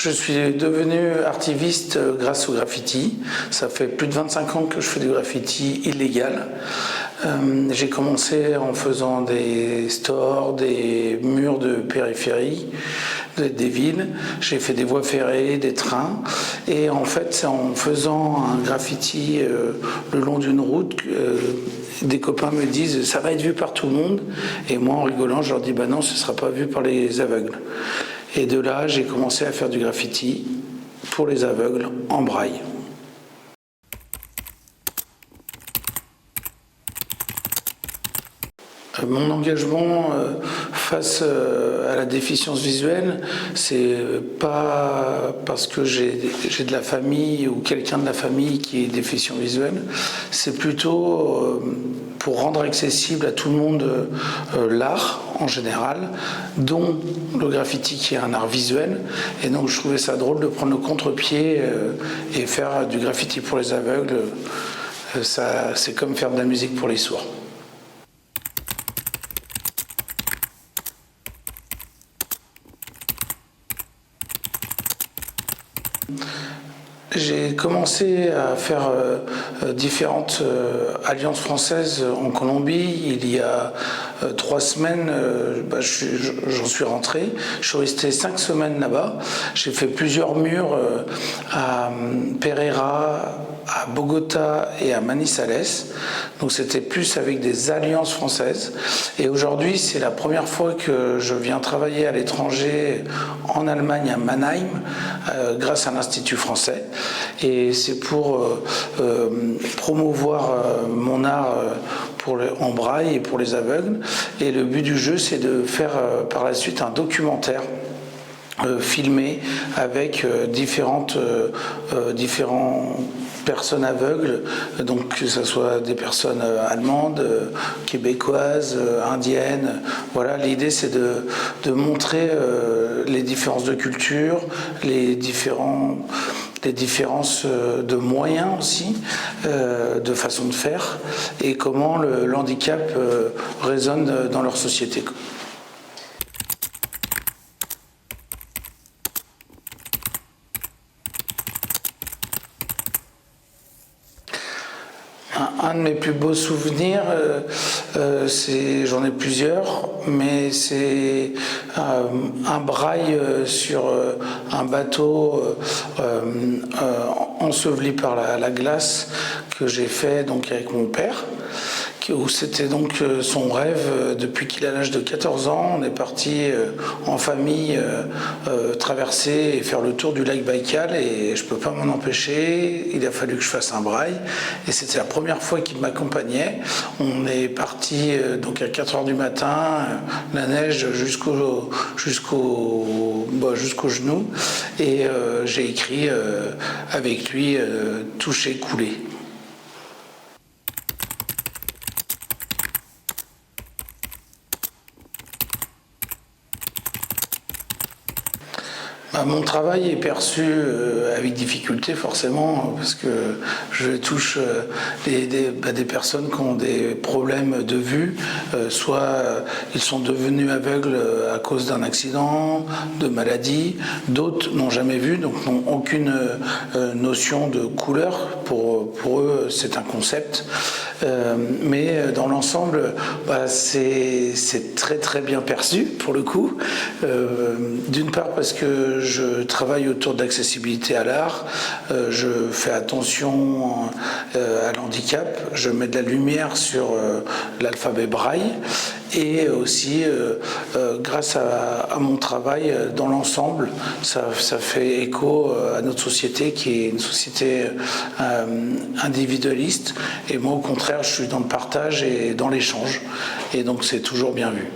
Je suis devenu artiviste grâce au graffiti. Ça fait plus de 25 ans que je fais du graffiti illégal. J'ai commencé en faisant des stores, des murs de périphérie, des villes. J'ai fait des voies ferrées, des trains. Et en fait, c'est en faisant un graffiti le long d'une route, des copains me disent « ça va être vu par tout le monde ». Et moi, en rigolant, je leur dis « bah non, ce ne sera pas vu par les aveugles ». Et de là, j'ai commencé à faire du graffiti pour les aveugles en braille. Mon engagement face à la déficience visuelle, c'est pas parce que j'ai de la famille ou quelqu'un de la famille qui est déficient visuel, c'est plutôt pour rendre accessible à tout le monde l'art en général, dont le graffiti qui est un art visuel. Et donc je trouvais ça drôle de prendre le contre-pied et faire du graffiti pour les aveugles. C'est comme faire de la musique pour les sourds. J'ai commencé à faire différentes alliances françaises en Colombie. Il y a 3 semaines, j'en suis rentré. Je suis resté 5 semaines là-bas. J'ai fait plusieurs murs à Pereira, à Bogota et à Manizales. Donc c'était plus avec des alliances françaises. Et aujourd'hui, c'est la première fois que je viens travailler à l'étranger, en Allemagne, à Mannheim, grâce à l'Institut français. Et c'est pour promouvoir mon art en braille et pour les aveugles. Et le but du jeu, c'est de faire par la suite un documentaire filmé avec différentes personnes aveugles, donc que ce soit des personnes allemandes, québécoises, indiennes. Voilà, l'idée c'est de montrer les différences de culture, les différences de moyens aussi, de façon de faire, et comment le handicap résonne dans leur société. Un de mes plus beaux souvenirs, j'en ai plusieurs, mais c'est un braille sur un bateau enseveli par la glace que j'ai fait donc avec mon père, où c'était donc son rêve depuis qu'il a l'âge de 14 ans. On est parti en famille traverser et faire le tour du lac Baïkal et je ne peux pas m'en empêcher. Il a fallu que je fasse un braille et c'était la première fois qu'il m'accompagnait. On est parti donc à 4 h du matin, la neige jusqu'au genou et j'ai écrit avec lui toucher, couler. Mon travail est perçu avec difficulté forcément parce que je touche des personnes qui ont des problèmes de vue, soit ils sont devenus aveugles à cause d'un accident, de maladie, d'autres n'ont jamais vu, donc n'ont aucune notion de couleur, pour eux c'est un concept. Mais dans l'ensemble, c'est très très bien perçu pour le coup. D'une part parce que je travaille autour de l'accessibilité à l'art, je fais attention à l'handicap, je mets de la lumière sur l'alphabet braille et aussi grâce à mon travail dans l'ensemble, ça fait écho à notre société qui est une société individualiste et moi au contraire je suis dans le partage et dans l'échange et donc c'est toujours bien vu.